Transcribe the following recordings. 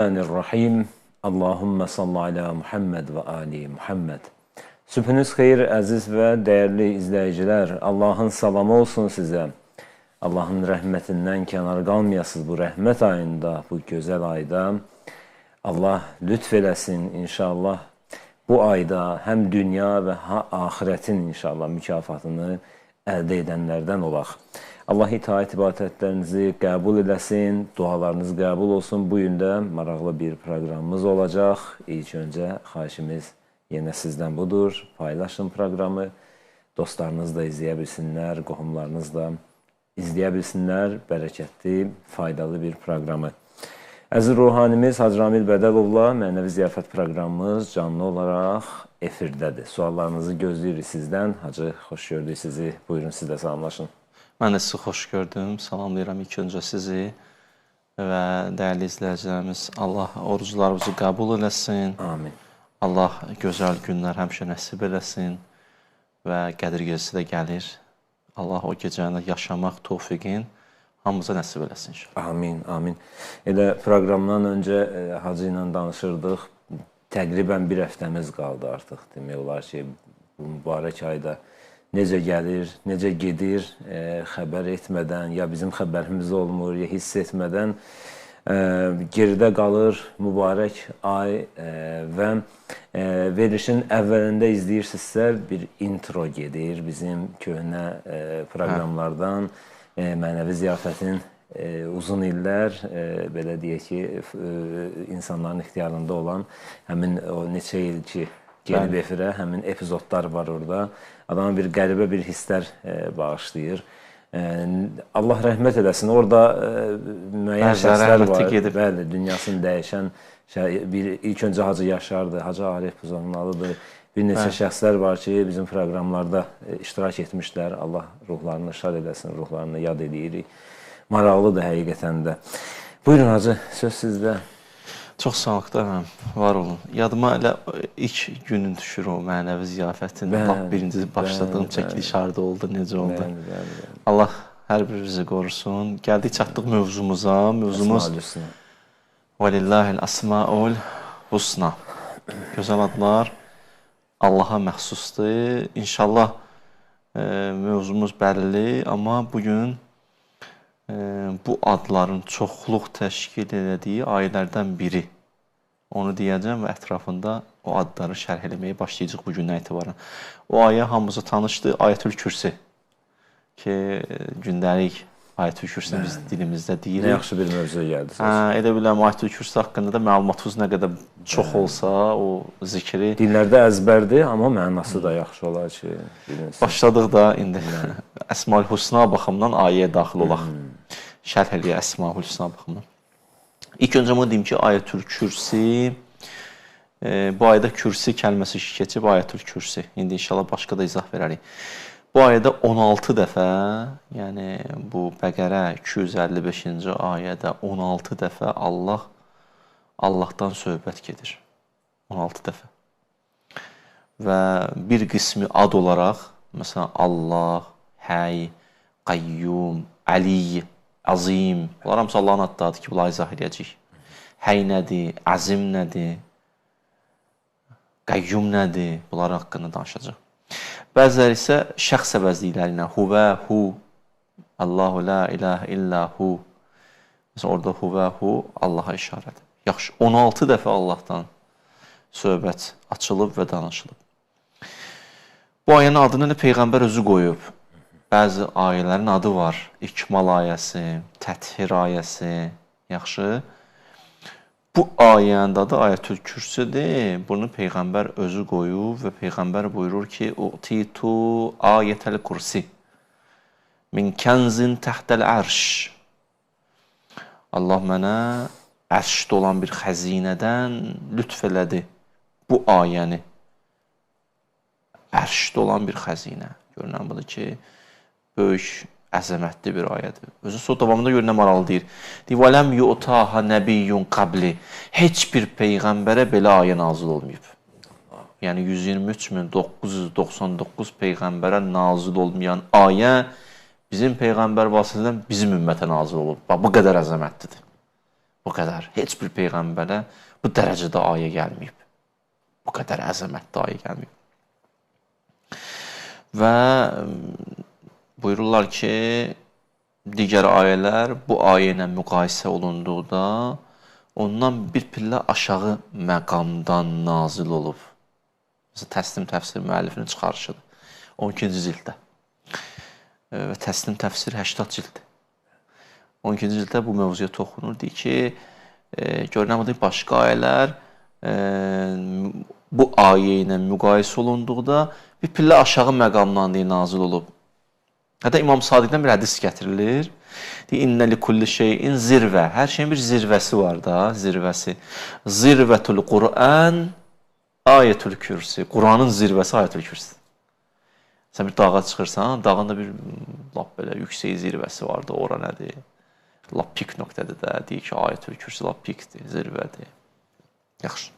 Bismillahirrahmanirrahim. Allahümme salli ala Muhammed ve ali Muhammed. Sübhünüz xeyir, əziz və dəyərli izləyicilər. Allahın salamı olsun sizə. Allahın rəhmətindən kənar qalmayasınız bu rəhmət ayında, bu gözəl ayda. Allah lütf eləsin inşallah. Bu ayda həm dünya və axirətin inşallah mükafatını əldə edənlərdən olaq. Allah itaət ibadətlərinizi qəbul eləsin, dualarınız qəbul olsun. Bu gün də maraqlı bir proqramımız olacaq. İlk öncə xahişimiz yenə sizdən budur. Paylaşın proqramı. Dostlarınız da izləyə bilsinlər, qohumlarınız da izləyə bilsinlər. Bərəkətli, faydalı bir proqramı. Əziz ruhanimiz Hacı Ramil Bədəlovla mənəvi ziyafət proqramımız canlı olaraq efirdədir. Suallarınızı gözləyirik sizdən. Hacı, xoş gördük sizi. Buyurun, siz də salamlaşın. Mən də sizi xoş gördüm. Salamlayıram ilk öncə sizi və dəyərli izləyicilərimiz. Allah oruclarımızı qəbul eləsin. Amin. Allah gözəl günlər həmişə nəsib eləsin və Qədir gecəsi də gəlir. Allah o gecəni yaşamaq tövfiqin hamımıza nəsib eləsin inşallah. Amin, amin. Elə proqramdan öncə Hacı ilə danışırdıq. Təqribən bir həftəmiz qaldı artıq. Demək olar ki, bu mübarək ayda necə gəlir, necə gedir, xəbər etmədən, ya bizim xəbərimiz olmur, ya hiss etmədən geridə qalır mübarək ay və verilişin əvvəlində izləyirsinizsə bir intro gedir bizim köhnə proqramlardan, mənəvi ziyafətin uzun illər, belə deyək ki, insanların ixtiyarında olan həmin o neçə il ki, gelib efirə, həmin epizodlar var orada. Adama bir qəribə bir hisslər bağışlayır. Allah rəhmət eləsin. Orada müəyyən şəxslər var. Bəli, dünyasını dəyişən ilk öncə Hacı Yaşardır, Hacı Arif Buzovnalıdır. Bir neçə şəxslər var ki, bizim proqramlarda iştirak etmişlər. Allah ruhlarını şad eləsin, ruhlarını yad edirik. Maraqlıdır həqiqətən də. Buyurun Hacı, söz sizdə. Çox sağlıqda var olun. Yadıma elə ilk günün düşür o mənəvi ziyafətin. Birinci başladığım çəkiliş harda oldu, necə oldu. Allah hər birimizi qorusun. Gəldik, çatdıq mövzumuza. Mövzumuz Vəlillahil-əsmaul husna. Gözəl adlar Allaha məxsusdur. İnşallah mövzumuz bəlli, amma bugün bu adların çoxluq təşkil elədiyi ayələrdən biri. Onu deyəcəm və ətrafında o adları şərh eləməyə başlayacaq bu gündən etibarən. O ayə hamımıza tanışdır, Ayətül Kürsi. Ki, gündəlik Ayətül Kürsini biz dilimizdə deyirik. Nə yaxşı bir mövzuya gəldi. Elə biləm, Ayətül Kürsi haqqında da məlumatınız nə qədər çox olsa, o zikri. Dillərdə əzbərdir, amma mənası da yaxşı olar ki. Başladıq da indi Əsmaül Hüsna baxımından ayəyə daxil olaq. Şərh eləyə Əsmaül Hüsna baxımından. İlk öncə bunu deyim ki, Ayətül Kürsi, bu ayədə Kürsi kəlməsi keçib Ayətül Kürsi. İndi inşallah başqa da izah verərik. Bu ayədə 16 dəfə, yəni bu Bəqərə 255-ci ayədə 16 dəfə Allahdan söhbət gedir. 16 dəfə. Və bir qismi ad olaraq, məsələn, Allah, Həy, Qayyum, Əli, Azim. Bunlar hamısı Allahın adlarıdır ki, bunları izah edəcəyik. Həy nədir, Əzim nədir, Qayyum nədir, bunlar haqqında danışacaq. Bəziləri isə şəxs əvəzlikləri ilə huvə, hu, Allahu la ilahə illə hu. Məsələn, orada huvə, hu, Allaha işarədir. Yaxşı, 16 dəfə Allahdan söhbət açılıb və danışılıb. Bu ayənin adını Peyğəmbər özü qoyub. Bəzi ayələrin adı var. İkmal ayəsi, Təthir ayəsi. Yaxşı. Bu ayənin adı Ayətül Kürsüdür. Bunu Peyğəmbər özü qoyub və Peyğəmbər buyurur ki, Utitu ayətəl kursi min kənzin təhtəl ərş. Allah mənə ərşdə olan bir xəzinədən lütf elədi bu ayəni. Ərşdə olan bir xəzinə. Görünən budur ki, böyük, əzəmətli bir ayədir. Özü son davamında görünən maralı deyir. Vələm yu'taha nəbiyyun qabli. Heç bir Peyğəmbərə belə ayə nazil olmayıb. Yəni 123.999 Peyğəmbərə nazil olmayan ayə bizim Peyğəmbər vasitəsilə bizim ümmətə nazil olub. Bu qədər əzəmətlidir. Bu qədər. Heç bir peyğəmbərə bu dərəcədə ayə gəlməyib. Bu qədər əzəmətli ayə gəlməyib. Və buyururlar ki, digər ayələr bu ayə ilə müqayisə olunduqda ondan bir pillə aşağı məqamdan nazil olub. Məsələn, Təslim təfsir müəllifinin çıxarışıdır. 12-ci cilddə. Və Təslim təfsir 80 cilddir. 12-ci cilddə bu mövzuya toxunur. Deyir ki, görünən başqa ayələr bu ayə ilə müqayisə olunduqda bir pillə aşağı məqamdan nazil olub. Hətta İmam Sadiqdən bir hədis gətirilir. Deyir, İnnə li kulli şeyin zirvə. Hər şeyin bir zirvəsi var da, zirvəsi. Zirvətul Qur'an, ayətül kürsi. Quranın zirvəsi ayətül kürsi. Sən bir dağa çıxırsan, dağın da bir lap belə yüksək zirvəsi var da, ora nədir? Lap pik nöqtədir də, deyir ki, ayətül kürsi lap pikdir, zirvədir. Yaxşı.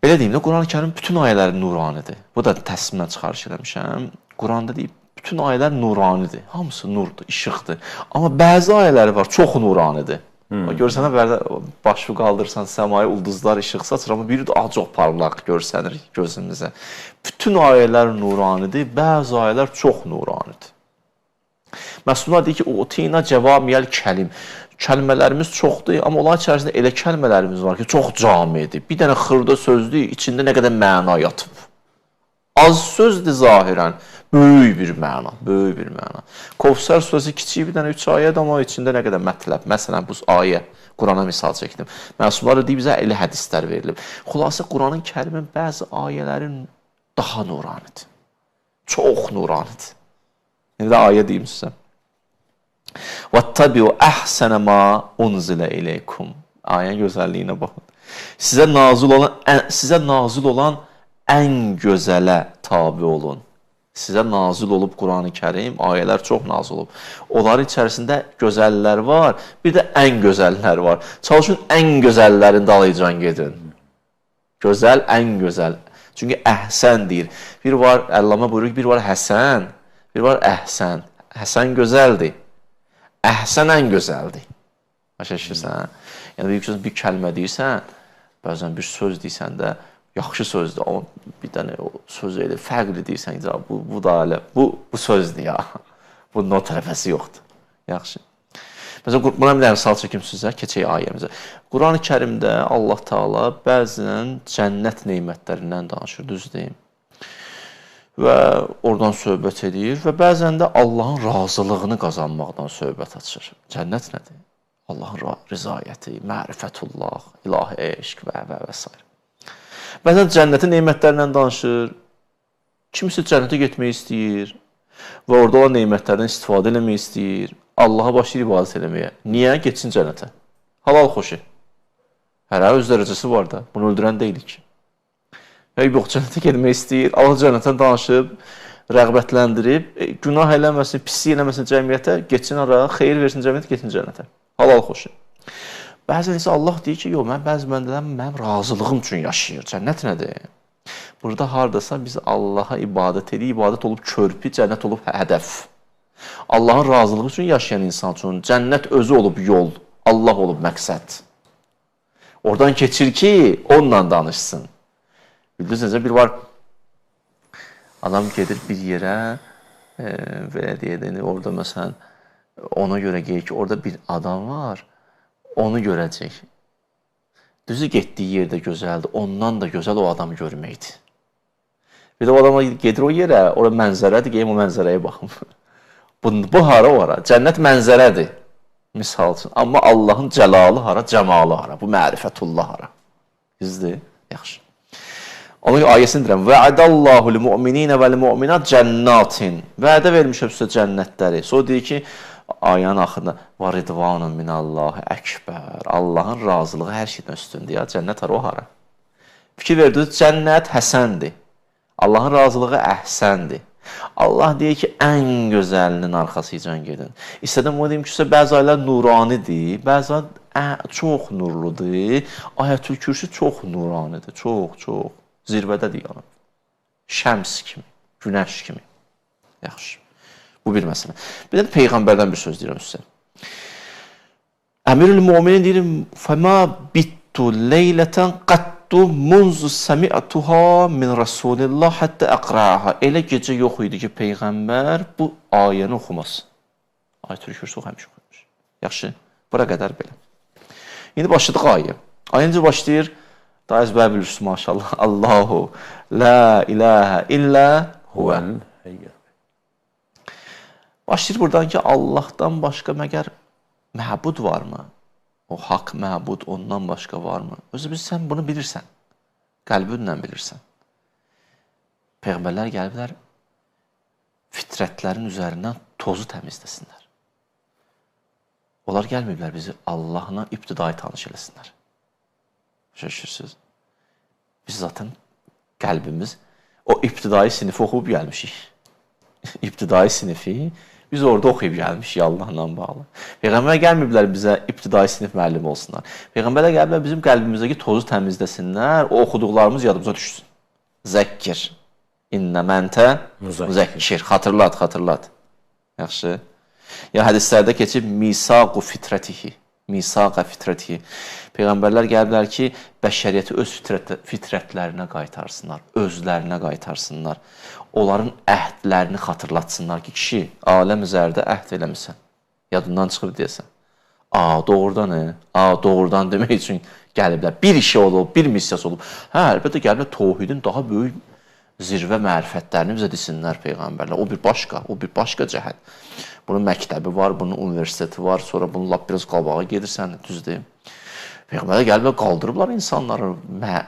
Belə deyim də, Quran-ı Kərim bütün ayələri nuranidir. Bu da təslimlə çıxarış eləmişəm. Quranda deyib, bütün ayələr nuranidir. Hamısı nurdur, işıqdır. Amma bəzi ayələri var, çox nuranidir. Görsən, başı qaldırırsan, səmaya ulduzlar işıq saçır, amma biri daha çox parlaq görsənir gözümüzə. Bütün ayələr nuranidir, bəzi ayələr çox nuranidir. Məsələn, deyir ki, utina cəvamiyəl kəlim. Kəlmələrimiz çoxdur, amma onların içərisində elə kəlmələrimiz var ki, çox camidir. Bir dənə xırda sözdür, içində nə qədər məna yatıb. Az sözdür zahirən, böyük bir məna, böyük bir məna. Kevsər surəsi kiçik bir dənə 3 ayədir, amma içində nə qədər mətləb. Məsələn, bu ayə, Qurana misal çəkdim. Məsələn, deyib bizə elə hədislər verilib. Xülasə, Quranın kərimin bəzi ayələrin daha nuranidir. Çox nuranidir. İndi də ayə deyim sizə. وَاتَّبِعُوا أَحْسَنَ مَا أُنْزِلَ إِلَيْكُمْ. Ayənin gözəlliyinə baxın. Sizə nazil olan ən gözələ tabi olun. Sizə nazil olub Quran-ı Kərim, ayələr çox nazil olub. Onların içərisində gözəllər var, bir də ən gözəllər var. Çalışın ən gözəllərin dalıcan gedin. Gözəl, ən gözəl. Çünki əhsən deyir. Bir var, Əllamə buyurur ki, bir var həsən, bir var əhsən. Həsən gözəldir. Əhsən ən gözəldir. Başa düşürsən? Yəni, bir kəlmə deyirsən, bəzən bir söz deyirsən də, yaxşı sözdür, amma bir dənə söz elə fərqli deyirsən, bu da elə, bu sözdür ya. Bunun o tərəfəsi yoxdur. Yaxşı. Məsələn, buna bir misal çəkim sizə, keçək ayəmizə. Quran-ı Kərimdə Allah Taala bəzən cənnət nemətlərindən danışır, düz deyim. Və oradan söhbət edir və bəzən də Allahın razılığını qazanmaqdan söhbət açır. Cənnət nədir? Allahın rızayəti, mərifətullah, ilahi eşq və s. Bəzən cənnətin nemətlərindən danışır. Kimisi cənnətə getmək istəyir və orada olan nemətlərdən istifadə eləmək istəyir. Allaha başlayır ibadət eləməyə. Niyə? Getsin cənnətə. Halal xoşu. Hərə öz dərəcəsi var da. Bunu öldürən deyilik ki. Yox, cənnətə getmək istəyir, Allah cənnətdən danışıb, rəğbətləndirib, günah eləməsin, pislik eləməsin cəmiyyətə, geçsin ara, xeyir versin cəmiyyətə, getsin cənnətə. Halal xoşu. Bəzən isə Allah deyir ki, yox, bəzi bəndələr mənim razılığım üçün yaşayır. Cənnət nədir? Burada haradasa biz Allaha ibadət edir, ibadət olub körpü, cənnət olub hədəf. Allahın razılığı üçün yaşayan insan üçün cənnət özü olub yol, Allah olub məqsəd. Oradan keçir ki, onunla danışsın. Bildiniz, bir var, adam gedir bir yerə, belə deyək, orada məsələn, ona görə geyir ki, orada bir adam var, onu görəcək. Düzü getdiyi yerdə gözəldir, ondan da gözəl o adamı görməkdir. Bir də o adama gedir o yerə, orada mənzərədir, geyim o mənzərəyə baxım. Bu hara o hara? Cənnət mənzərədir, misal üçün. Amma Allahın cəlalı hara, cəmalı hara, bu mərifətullah hara. Düzdür? Yaxşı. Onun ayəsini deyirəm. Vəədəllahu l-mu'mininə vəl-mu'minat cənnatin. Vədə vermişəm sizə cənnətləri. Sonra deyir ki, ayənin axırında varidvanun minallahi əkbər. Allahın razılığı hər şeydən üstündür. Ya, cənnət hara o hara. Fikir verdiniz, cənnət həsəndir. Allahın razılığı əhsəndir. Allah deyir ki, ən gözəlinin arxasıca gedin. İstədim o deyim ki, bəzi ayələr nuranidir, bəzi çox nurludur. Ayətül Kürsi çox nuranidir, çox. Zirvədədir yanım. Şəms kimi, günəş kimi. Yaxşı. Bu bir məsələ. Bir də Peyğəmbərdən bir söz deyirəm sizə. Əmirül Möminin deyir, "Fəma bittu leylətən qattu munzu sami'tuha min Rasulillah hatta aqra'aha." Elə gecə yox idi ki, peyğəmbər bu ayəni oxumaz. Ayətül Kürsü həmişə oxumuş. Yaxşı, bura qədər belə. İndi başladıq ayə. Ayəncə başlayır. Daha əzbər bilirsiniz maşallah. Allahu la ilahe illa huve. Başlayır buradan ki, Allahdan başqa məgər məbud varmı? O haqq məbud ondan başqa varmı? Özü biz sən bunu bilirsən. Qəlbinlə bilirsən. Peyğəmbərlər gəliblər fitrətlərin üzərindən tozu təmizləsinlər. Onlar gəlməyiblər bizi Allahla ibtidai tanış eləsinlər. Şaşırsınız. Biz zaten qəlbimiz o ibtidai sinifi oxuyub gəlmişik. İbtidai sinifi biz orada oxuyub gəlmişik Allahla bağlı. Peyğəmbər gəlməyiblər bizə ibtidai sinif müəllimi olsunlar. Peyğəmbərlər gəliblər bizim qəlbimizdəki tozu təmizləsinlər, o oxuduqlarımız yadımıza düşsün. Zəkkir. İnnə məntə müzəkkir. Xatırlat. Yaxşı. Ya hədislərdə keçib misaqu fitrətihi. Misaqa fitrətihi. Peyğəmbərlər gəliblər ki, bəşəriyyəti öz fitrətlərinə qaytarsınlar, özlərinə qaytarsınlar. Onların əhdlərini xatırlatsınlar ki, kişi, aləm üzərində əhd eləmirsən. Yadından çıxıb deyəsən. Doğrudan demək üçün gəliblər. Bir işi olub, bir missiyası olub. Əlbəttə gəliblər təvhidin daha böyük zirvə mərifətlərini bizə desinlər Peyğəmbərlər. O bir başqa cəhət. Bunun məktəbi var, bunun universiteti var, sonra bunun lap biraz qabağa gedirsən, düzdür. Peyğəmbərlər gəliblər, qaldırıblar insanları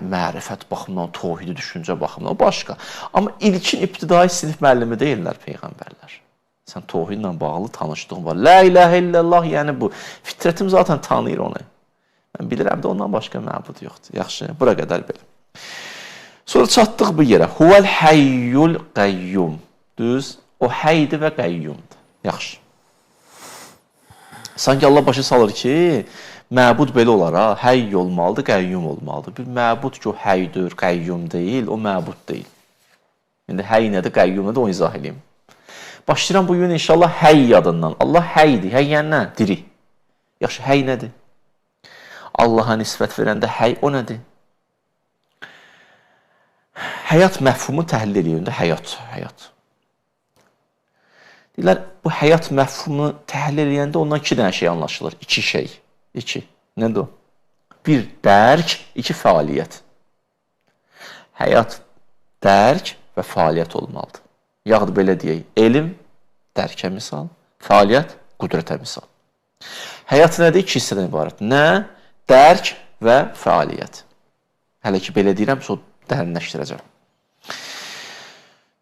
mərifət baxımından, təvhidi düşüncə baxımından, o başqa. Amma ilkin ibtidai sinif müəllimi deyirlər Peyğəmbərlər. Sən təvhidlə bağlı tanışdığın var. La ilahə illallah, yəni bu. Fitrətim zaten tanıyır onu. Mən bilirəm də ondan başqa məbud yoxdur. Yaxşı, bura qədər belə. Sonra çatdıq bu yerə. Huvəl həyyul qəyyum. Düz, o həydir və qəyyumdur. Yaxşı. Sanki Allah başa salır ki, məbud belə olar ha, həy olmalıdır, qəyyum olmalıdır. Bir məbud ki, o həydir, qəyyum deyil, o məbud deyil. İndi həy nədir, qəyyum nədir, onu izah edeyim. Başlayıram bu gün inşallah həy yadından. Allah həydir, həy yəni nə? Diri. Yaxşı, həy nədir? Allaha nisbət verəndə həy o nədir? Həyat məfhumu təhlil edəndə həyat. Deyirlər, bu həyat məfhumunu təhlil edəndə ondan iki dənə şey anlaşılır. İki şey. Nədir o? Bir, dərk, iki, fəaliyyət. Həyat, dərk və fəaliyyət olmalıdır. Yaxud belə deyək, elm, dərkə misal, fəaliyyət, qüdrətə misal. Həyat nədir? İki hissədən ibarət. Nə? Dərk və fəaliyyət. Hələ ki, belə deyirəm, sonra dərinləşdirəcəm.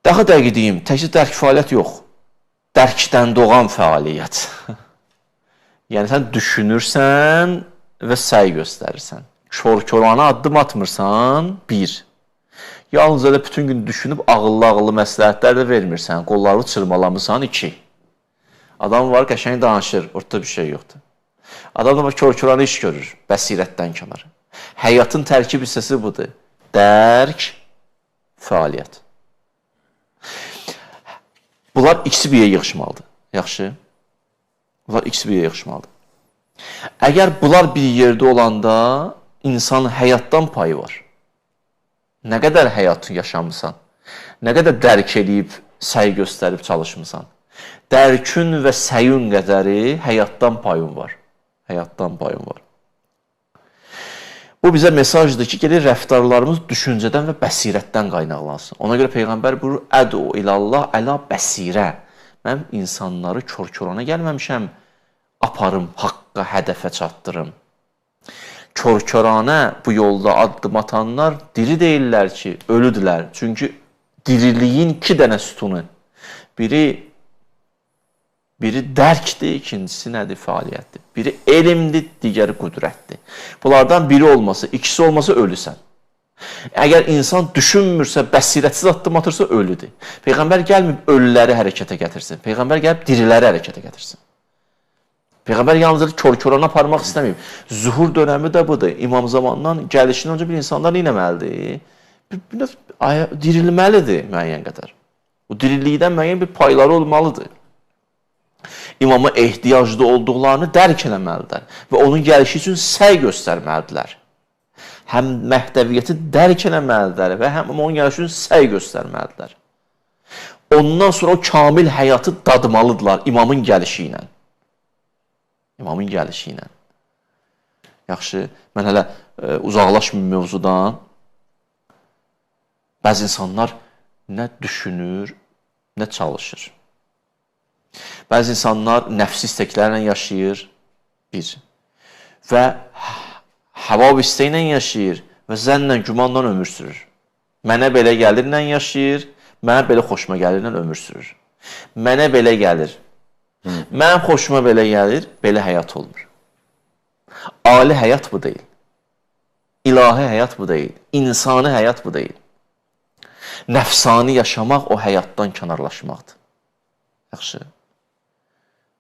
Daha dəqiq deyim, təkcə dərk fəaliyyət yox. Dərkdən doğan fəaliyyət. Yəni, sən düşünürsən və səy göstərirsən. Kör-körana addım atmırsan, bir. Yalnız elə bütün gün düşünüb ağıllı məsləhətlər də vermirsən. Qollarını çırmalamırsan, iki. Adam var, qəşəng danışır, ortada bir şey yoxdur. Adam da var, kör-körana iş görür, bəsirətdən kənar. Həyatın tərkib hissəsi budur. Dərk, fəaliyyət. Bunlar ikisi bir yerə yığışmalıdır. Yaxşı? Bunlar ikisi bir yerə yığışmalıdır. Əgər bunlar bir yerdə olanda insanın həyatdan payı var. Nə qədər həyatı yaşamısan, nə qədər dərk edib, səy göstərib çalışmısan. Dərkün və səyün qədəri həyatdan payın var. Həyatdan payın var. Bu bizə mesajdır ki, gəlir rəftarlarımız düşüncədən və bəsirətdən qaynaqlansın. Ona görə Peyğəmbər buyurur, ədu ilallah əla bəsirə. Mən insanları kör-körana gəlməmişəm, aparım, haqqa, hədəfə çatdırım. Kör-körana bu yolda addım atanlar diri deyirlər ki, ölüdülər. Çünki diriliyin iki dənə sütunu. Biri dərkdir, ikincisi nədir? Fəaliyyətdir. Biri elmdir, digəri qüdrətdir. Bunlardan biri olmasa, ikisi olmasa ölüsən. Əgər insan düşünmürsə, bəsirətsiz addım atırsa, ölüdür. Peyğəmbər gəlməyib ölüləri hərəkətə gətirsin. Peyğəmbər gəlib diriləri hərəkətə gətirsin. Peyğəmbər yalnız kör-körana aparmaq istəməyib. Zuhur dönəmi də budur. İmam zamandan gəlişindən öncə bir insanlar nə etməlidir? Dirilməlidir müəyyən qədər. O dirillikdən müəyyən bir payları olmalıdır. İmama ehtiyaclı olduqlarını dərk eləməlidirlər və onun gəlişi üçün səy göstərməlidirlər. Həm məhdəviyyəti dərk eləməlidirlər və həm onun gəlişi üçün səy göstərməlidirlər. Ondan sonra o kamil həyatı dadmalıdırlar imamın gəlişi ilə. İmamın gəlişi ilə. Yaxşı, mən hələ uzaqlaşmayım mövzudan. Bəzi insanlar nə düşünür, nə çalışır. Bəzi insanlar nəfsi istəklərlə yaşayır, bir. Və hava istəklə yaşayır və zənnlə, gümanla ömür sürür. Mənə belə gəlirlə yaşayır, mənə belə xoşuma gəlirlə ömür sürür. Mənə belə gəlir, mənim xoşuma belə gəlir, belə həyat olmur. Ali həyat bu deyil. İlahi həyat bu deyil. İnsani həyat bu deyil. Nəfsani yaşamaq o həyatdan kənarlaşmaqdır. Yaxşı.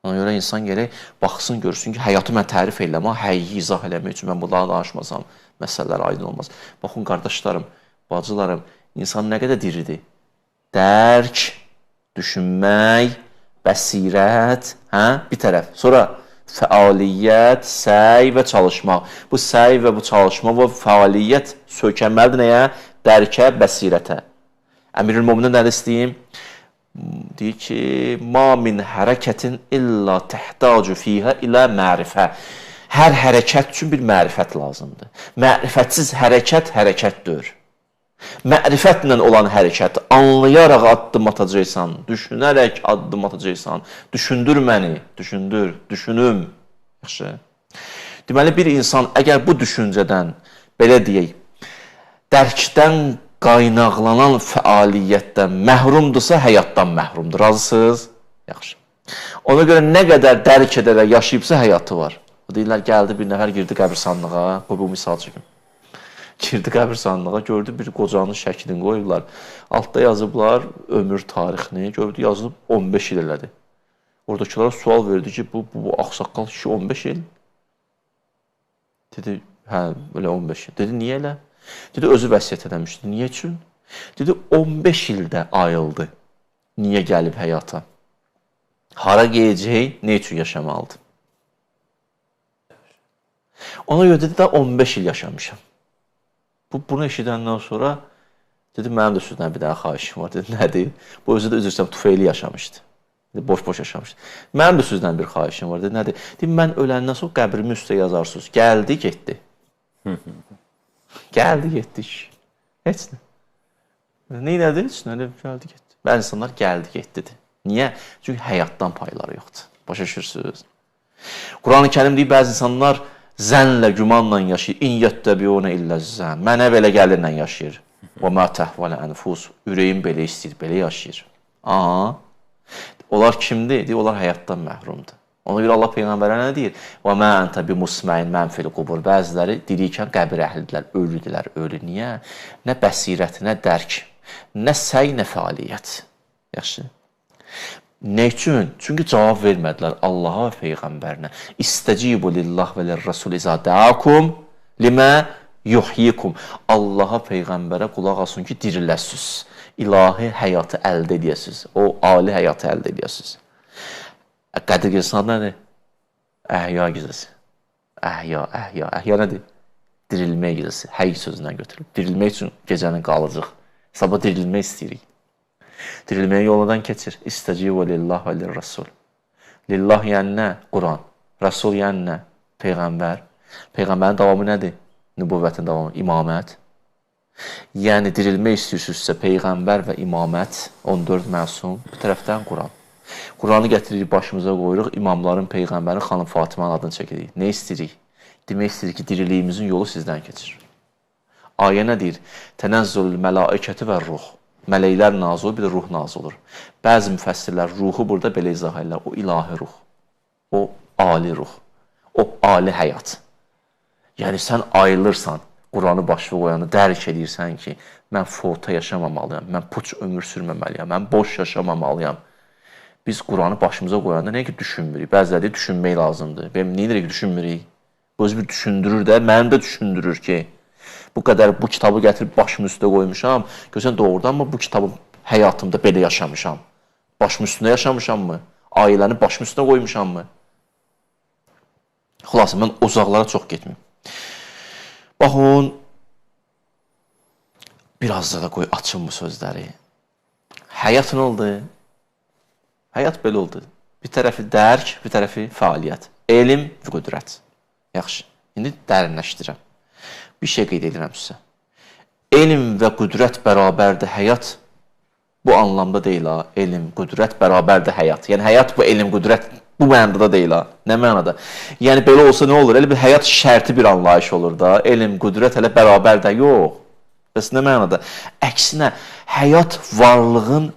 Ona görə insan gərək baxsın, görsün ki, həyatı mən tərif eləmə, həqiqi izah eləmək üçün mən bunları danışmasam, məsələlər aydın olmaz. Baxın, qardaşlarım, bacılarım, insan nə qədər diridir? Dərk, düşünmək, bəsirət, bir tərəf. Sonra fəaliyyət, səy və çalışmaq. Bu səy və bu çalışma və fəaliyyət söykənməlidir nəyə? Dərkə, bəsirətə. Əmirül-Möminin nə istəyim? Deyir ki, ma min hərəkətin illa təhtacu fiyhə ilə mərifə. Hər hərəkət üçün bir mərifət lazımdır. Mərifətsiz hərəkət hərəkətdir. Mərifətlə olan hərəkət, anlayaraq addım atacaqsan, düşünərək addım atacaqsan, düşündür məni, düşündür, düşünüm. Yaxşı. Deməli, bir insan əgər bu düşüncədən, belə deyək, dərkdən qaynaqlanan fəaliyyətdən məhrumdursa, həyatdan məhrumdur. Razısınız? Yaxşı. Ona görə nə qədər dərk edərək yaşayıbsa, həyatı var. O deyirlər, gəldi bir nəfər girdi qəbirstanlığa, bu misal çəkim. Girdi qəbirstanlığa, gördü bir qocanın şəklini qoyublar. Altda yazıblar ömür tarixini, gördü yazılıb 15 il elədi. Oradakılara sual verdi ki, bu ağsaqqal kişi 15 il. Dedi, hə, elə 15 il. Dedi, niyə elə? Dedi, özü vəsiyyət eləmişdi. Niyə üçün? Dedi, 15 ildə ayıldı. Niyə gəlib həyata? Hara geyəcək, nə üçün yaşamalıdır? Ona görə dedi, da 15 il yaşamışam. Bunu eşidəndən sonra dedi, mənim də sizdən bir dənə xahişim var. Dedi, nədir? Bu özü də üzr tüfeyli yaşamışdı. Boş-boş yaşamışdı. Mənim də sizdən bir xahişim var. Dedi, nədir? Dedi, mən öləndən sonra qəbrimi üstə yazarsınız. Gəldi, getdi. Gəldi, getdik. Heç nə. Neynədir? Heç nə, gəldi, getdi. Bəzi insanlar gəldi, getdidir. Niyə? Çünki həyatdan payları yoxdur. Başa düşürsünüz? Quran-ı Kərim deyir, bəzi insanlar zənlə, gümanla yaşayır. İn yəttəbiyunə illə zən. Mənə belə gəlirlə yaşayır. Və mə təhvələ ənfus. Ürəyim belə istəyir, belə yaşayır. Aha. Onlar kimdir? Deyir, onlar həyatdan məhrumdur. Ona görə Allah Peyğəmbərə nə deyir? Və mə əntə bi musməyin mənfil qubur. Bəziləri dirikən qəbir əhlidirlər, ölüdülər, ölü. Niyə? Nə bəsirət, nə dərk, nə səy, nə fəaliyyət. Yaxşı. Nə üçün? Çünki cavab vermədilər Allaha və Peyğəmbərinə. İstəcibu lillah və lirrasul izə dəakum limə yuhyikum. Allaha, Peyğəmbərə qulaq asın ki, diriləsiniz. İlahi həyatı əldə edəsiniz. O, ali həyatı əldə edəsiniz. Qədir gecəsi adı nədir? Əhya gecəsi. Əhya, əhya. Əhya nədir? Dirilmək gecəsi. Həy sözündən götürülür. Dirilmək üçün gecəni qalacaq. Sabah dirilmək istəyirik. Dirilməyə yolundan keçir. İstəcibu lillah və lirrasul. Lillah yəni nə? Quran. Rasul yəni nə? Peyğəmbər. Peyğəmbərin davamı nədir? Nübüvvətin davamı. İmamət. Yəni dirilmək istəyirsinizsə Peyğəmbər və imamət 14 məsum. Bir tərəfdən Quran. Quranı gətiririk, başımıza qoyuruq. İmamların, Peyğəmbərin, xanım Fatimanın adını çəkirik. Nə istəyirik? Demək istəyirik ki, diriliyimizin yolu sizdən keçir. Ayə nə deyir? Tənəzzülül mələikəti və ruh. Mələklər nazil olur, bir də ruh nazil olur. Bəzi müfəssirlər ruhu burada belə izah edirlər. O ilahi ruh. O ali ruh. O ali həyat. Yəni sən ayılırsan, Quranı başına qoyanı dərk edirsən ki, mən fota yaşamamalıyam, mən puç ömür sürməməliyəm, mən boş yaşamamalıyam. Biz Quranı başımıza qoyanda nə ki düşünmürük. Bəziləri düşünmək lazımdır. Benim neyirik ki düşünmürük? Bu özü bir düşündürür də, mənim də düşündürür ki, bu qədər bu kitabı gətirib başımın üstə qoymuşam. Görsən doğrudanmı bu kitabı həyatımda belə yaşamışam? Başımın üstündə yaşamışam mı? Ailəni başımın üstünə qoymuşammı? Xülasə, mən uzaqlara çox getməyim. Baxın, biraz da qoy açın bu sözləri. Həyat nə oldu? Həyat belə oldu. Bir tərəfi dərk, bir tərəfi fəaliyyət. Elm və qüdrət. Yaxşı, indi dərinləşdirəm. Bir şey qeyd edirəm sizə. Elm və qüdrət bərabərdir həyat. Bu anlamda deyil ha. Elm, qüdrət bərabərdir həyat. Yəni, həyat bu elm, qüdrət bu mənada deyil ha. Nə mənada? Yəni, belə olsa nə olur? Elə bir həyat şərti bir anlayış olur da. Elm, qüdrət elə bərabər də yox. Bəs nə mənada? Əksinə, həyat varlığın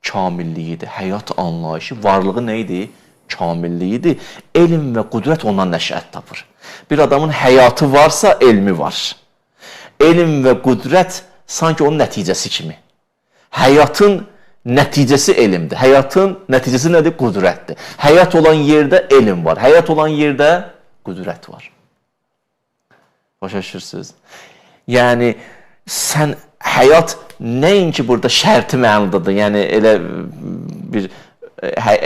kamilliyidir. Həyat anlayışı, varlığı nə idi? Kamilliyidir. Elm və qüdrət ondan nəşət tapır. Bir adamın həyatı varsa, elmi var. Elm və qüdrət sanki onun nəticəsi kimi. Həyatın nəticəsi elmdir. Həyatın nəticəsi nədir? Qüdrətdir. Həyat olan yerdə elm var. Həyat olan yerdə qüdrət var. Başa düşürsünüz? Yəni, sən həyat nəinki burada şərti mənadadır. Yəni, elə bir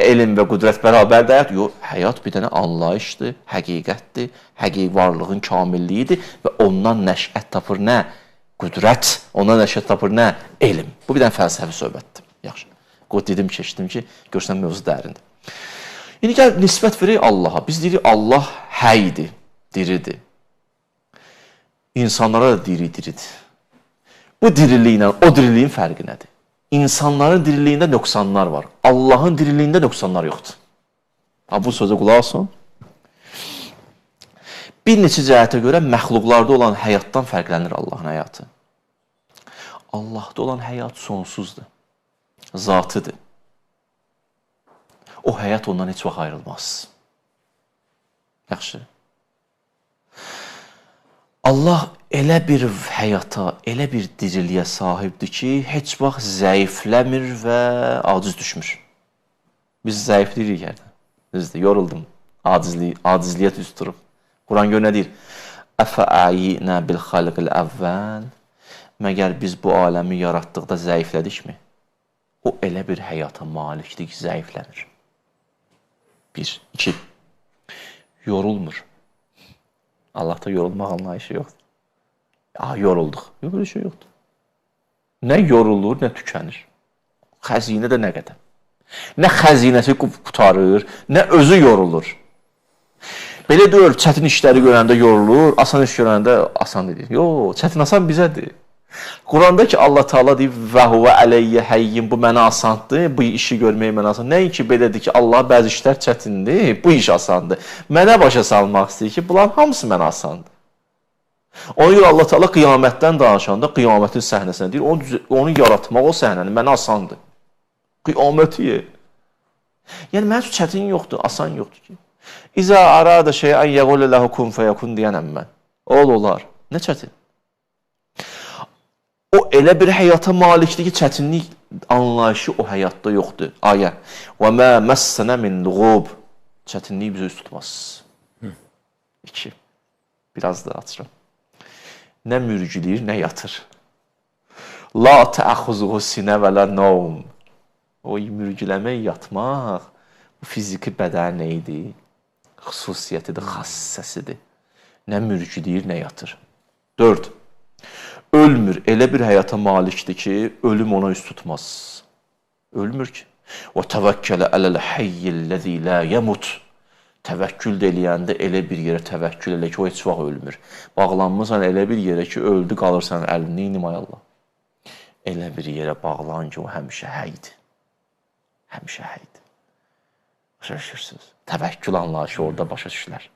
elm və qüdrət bərabərdir həyat. Yox, həyat bir dənə anlayışdır, həqiqətdir, həqiqi varlığın kamilliyidir və ondan nəşət tapır nə? Qüdrət, ondan nəşət tapır nə? Elm. Bu bir dənə fəlsəfi söhbətdir. Yaxşı. Qoy dedim, keçdim ki, görsən mövzu dərindir. İndi gəl nisbət verək Allaha. Biz deyirik, Allah həydir, diridir. İnsanlara da diridir. Bu diriliklə o diriliyin fərqi nədir? İnsanların diriliyində nöqsanlar var. Allahın diriliyində nöqsanlar yoxdur. Bu sözə qulaq olsun. Bir neçə cəhətə görə məxluqlarda olan həyatdan fərqlənir Allahın həyatı. Allahda olan həyat sonsuzdur. Zatıdır. O həyat ondan heç vaxt ayrılmaz. Yaxşı. Allah elə bir həyata, elə bir diriliyə sahibdir ki, heç vaxt zəifləmir və aciz düşmür. Biz zəifləyirik yerdə. Düzdür, yoruldum. Acizliyyət üst durub. Quran gör nə deyir? Əfə'əyinə bil xalqil əvvəl. Məgər biz bu aləmi yaratdıqda zəiflədikmi? O elə bir həyata malikdir ki, zəifləmir. 1, 2. Yorulmur. Allahda yorulmaq anlayışı yoxdur. Yorulduq. Yox, bir şey yoxdur. Nə yorulur, nə tükənir. Xəzinə də nə qədər. Nə xəzinəsi qutarır, nə özü yorulur. Belə deyil, çətin işləri görəndə yorulur, asan iş görəndə asan deyir. Yox, çətin asan bizədir. Quranda ki, Allah Teala deyir, və huvə əleyyə həyyin, bu mənə asandır, bu işi görmək mənə asandır. Nəinki belədir ki, Allah bəzi işlər çətindir, bu iş asandır. Mənə başa salmaq istəyir ki, bunların hamısı mənə asandır. Ona görə Allah Teala qiyamətdən danışanda, qiyamətin səhnəsinə deyir, onu yaratmaq o səhnəni mənə asandır. Qiyaməti. Yəni, mənim üçün çətin yoxdur, asan yoxdur ki. İzə arada şeyən yəqul ləhu kun fəyəkun deyənəm mən. Olar. Nə çətin? O elə bir həyata malikdir ki, çətinlik anlayışı o həyatda yoxdur. Ayə. Və mə məssənə min lğub. Çətinlik bizə üst tutmaz. 2. Biraz da açıram. Nə mürgüləyir, nə yatır. La təəxuzuhu sinə və lə nəum. O mürgüləmək, yatmaq, bu fiziki bədən neydi? Xüsusiyyətidir, xassəsidir. Nə mürgüləyir, nə yatır. 4. Ölmür, elə bir həyata malikdir ki, ölüm ona üst tutmaz. Ölmür ki. Və təvəkkələ ələl həyyilləzi lə yəmut. Təvəkkül eləyəndə elə bir yerə təvəkkül elə ki, o heç vaxt ölmür. Bağlanmısan elə bir yerə ki, öldü, qalırsan əlini, inmay Allah. Elə bir yerə bağlan ki, o həmişə həydir. Həmişə həydir. Başa düşürsünüz. Təvəkkül anlayışı orada başa düşürlər.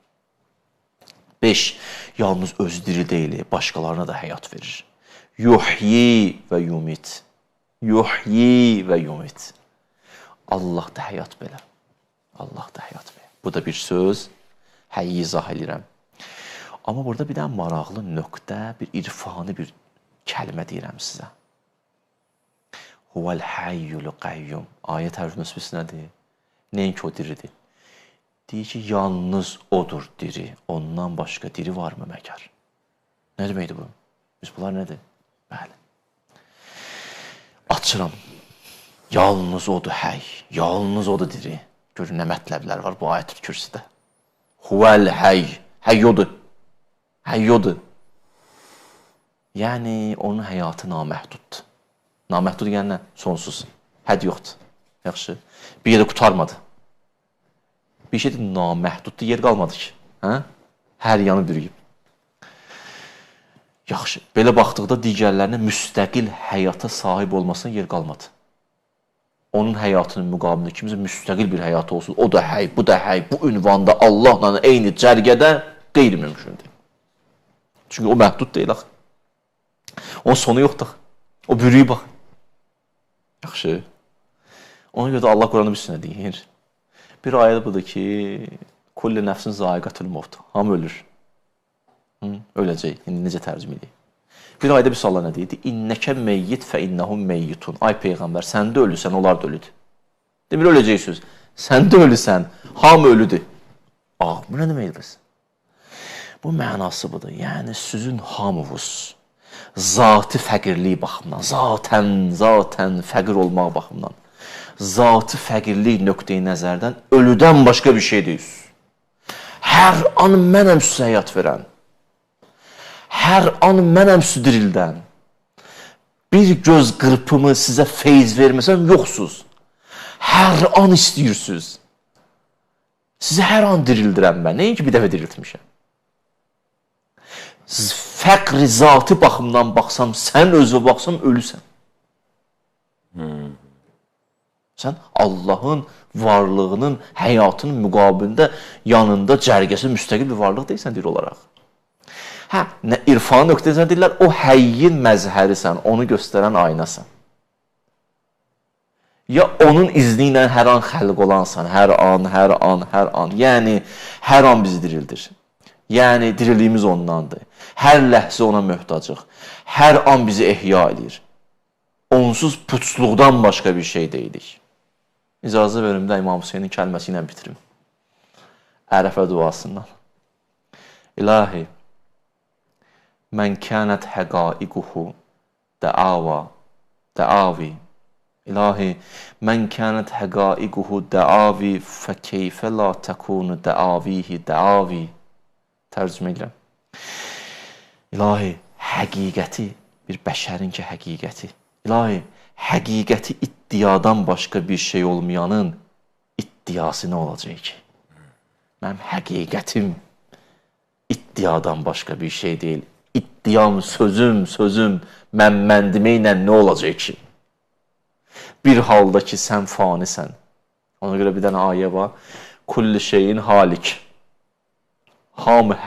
5. Yalnız öz diri deyil, başqalarına da həyat verir. Yuhyi və yumit. Yuhyi və yumit. Allah da həyat belə. Allah da həyat belə. Bu da bir söz. Həyyi izah edirəm. Amma burada bir dənə maraqlı nöqtə, bir irfani bir kəlmə deyirəm sizə. Huvəl həyyul qəyyum. Ayət tərif müsbisi nədir? Nəinki o diridir? Deyir ki, yalnız odur diri. Ondan başqa diri varmı məgər? Nə deməkdir bu? Biz bunlar nədir? Bəli. Açıram. Yalnız odur həy. Yalnız odur diri. Görün nə mətləblər var bu ayət-ül kürsüdə. Huvəl həy. Həyyodur. Həyyodur. Yəni, onun həyatı naməhduddur. Naməhdud yəni nə? Sonsuz. Hədd yoxdur. Yaxşı. Bir yerdə qutarmadı. Bir şey də naməhduddur, yer qalmadı ki. Hə? Hər yanı bürüyüb. Yaxşı. Belə baxdıqda digərlərinə müstəqil həyata sahib olmasına yer qalmadı. Onun həyatının müqabilində kimsə müstəqil bir həyatı olsun. O da həy, bu da həy, bu ünvanda Allahla eyni cərgədə qeyri-mümkündür. Çünki o məhdud deyil axı. Onun sonu yoxdur. O bürüyü bax. Yaxşı. Ona görə də Allah Quranda bir sünə deyir. Bir ayədə budur ki, kulli nəfsin zaiqatul mevt. Hamı ölür. Öləcək. İndi necə tərcümə edək? Bir ayədə bir sualla nə deyir? İnnəkə meyyit fə innəhum meyyitun. Ay Peyğəmbər, sən də ölürsən, onlar da ölüdür. Demir, öləcəksiniz. Sən də ölürsən, hamı ölüdür. Bu nə deməkdir? Bu mənası budur. Yəni, sizin hamınız zati fəqirlik baxımdan, zatən fəqir olmaq baxımdan, zati fəqirlik nöqteyi nəzərdən ölüdən başqa bir şey deyirsiniz. Hər an mənəm sizə həyat verən, hər an mənəm sizi dirildən, bir göz qırpımı sizə feyz verməsəm yoxsuz, hər an istəyirsiniz. Sizi hər an dirildirəm mən, nəyin ki bir dəfə diriltmişəm. Fəqri zati baxımdan baxsam, sən özünə baxsam, ölüsən. Sən Allahın varlığının, həyatının müqabilində, yanında cərgəsi müstəqil bir varlıq deyilsən, deyir olaraq. İrfan nöqtəsində deyirlər, o həyyin məzhərisən, onu göstərən aynasan. Ya onun izni ilə hər an xəlq olansan, hər an. Yəni, hər an bizi dirildir. Yəni, dirildiyimiz ondandır. Hər ləhzə ona möhtacıq. Hər an bizi ehya edir. Onsuz puçluqdan başqa bir şey deyilik. İcazə verim də İmam Hüseynin kəlməsi ilə bitirim. Ərəfə duasından. İlahi, mən kənət həqaiquhu dəavi. İlahi, mən kənət həqaiquhu dəavi fəkeyfə la təkunu dəavihi dəavi. Tərcümə edirəm. İlahi, həqiqəti, bir bəşərin ki həqiqəti. İlahi, həqiqəti iddiadan başqa bir şey olmayanın iddiası nə olacaq ki? Mənim həqiqətim iddiadan başqa bir şey deyil. İddiam, sözüm, mən deməklə nə olacaq ki? Bir halda ki, sən fanisən. Ona görə bir dənə ayə var. Kulli şeyin halik. Hamı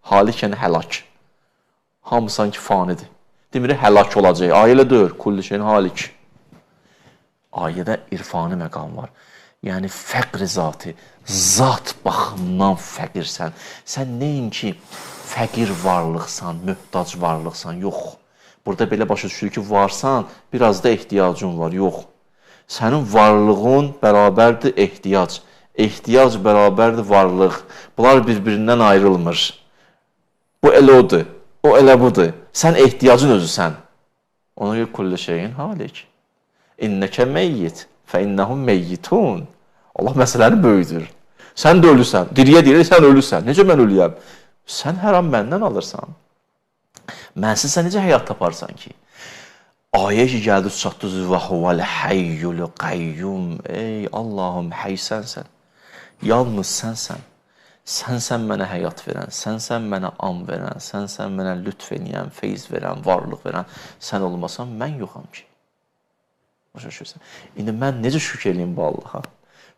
halik yəni həlak. Hamı sanki fanidir. Demir, həlak olacaq. Ayələ deyir, kulli şeyin halik. Ayədə irfani məqam var. Yəni, fəqr zati, zat baxımdan fəqirsən. Sən neyinki fəqir varlıqsan, möhtac varlıqsan, yox. Burada belə başa düşür ki, varsan, biraz da ehtiyacın var, yox. Sənin varlığın bərabərdir ehtiyac. Ehtiyac bərabərdir varlıq. Bunlar bir-birindən ayrılmır. Bu elə odur, o elə budur. Sən ehtiyacın özüsən. Ona görə kulli şeyin halik. İnnəkə meyyit fə innəhum meyyitun. Allah məsələni böyüdür. Sən də ölüsən. Diriyə sən ölüsən. Necə mən ölüyəm? Sən hər an məndən alırsan. Mənsiz sən necə həyat taparsan ki? Ayə ki, gəldi çatdız və huvəl həyyul qayyum. Ey Allahım, həy sənsən. Yalnız sənsən. Sənsən mənə həyat verən, sənsən mənə an verən, sənsən mənə lütf eləyən, feyz verən, varlıq verən. Sən olmasan, mən yoxam ki. Başa düşürsən. İndi mən necə şükür eləyim bu Allaha?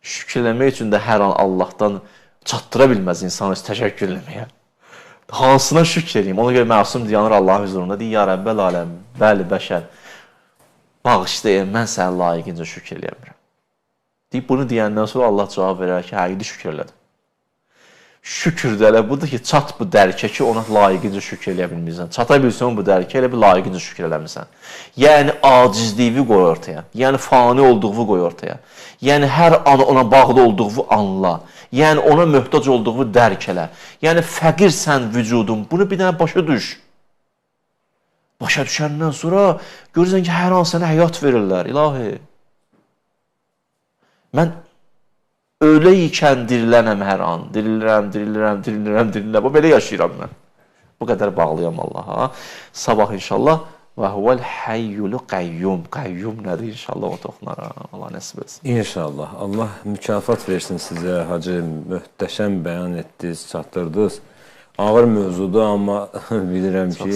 Şükür eləmək üçün də hər an Allahdan çatdıra bilməz insan öz təşəkkür eləməyə. Hansına şükür eləyim? Ona görə məsum dayanır Allahın huzurunda. Deyir, ya Rəbbəl aləm, bəli, bəşər. Bağışlayın, mən sənə layiqincə şükür eləyəmirəm. Deyib, bunu deyəndən sonra Allah cavab verər ki, həqiqi şükür elədim. Şükür də elə budur ki, çat bu dərkə ki, ona layiqincə şükür eləyə bilmirsən. Çata bilsən bu dərkə, elə bir layiqincə şükür eləmirsən. Yəni, acizliyi qoy ortaya. Yəni, fani olduğu qoy ortaya. Yəni, hər an ona bağlı olduğu anla. Yəni, ona möhtac olduğu dərk elə. Yəni, fəqirsən vücudun. Bunu bir dənə başa düş. Başa düşəndən sonra görürsən ki, hər an sənə həyat verirlər. İlahi. Mən Ölə ikən dirilənəm hər an. Dirilirəm. Bu belə yaşayıram mən. Bu qədər bağlıyam Allaha. Sabah inşallah və huvəl hayyul qayyum. Qayyum nədir inşallah o toxunaram. Allah nəsib etsin. İnşallah. Allah mükafat versin sizə Hacı. Möhtəşəm bəyan etdiniz, çatdırdınız. Ağır mövzudur, amma bilirəm ki,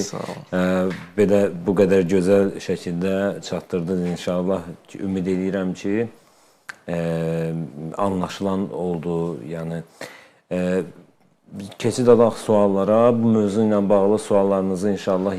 belə bu qədər gözəl şəkildə çatdırdınız inşallah. Ümid edirəm ki, anlaşılan oldu. Yəni, keçid edək suallara. Bu mövzu ilə bağlı suallarınızı inşallah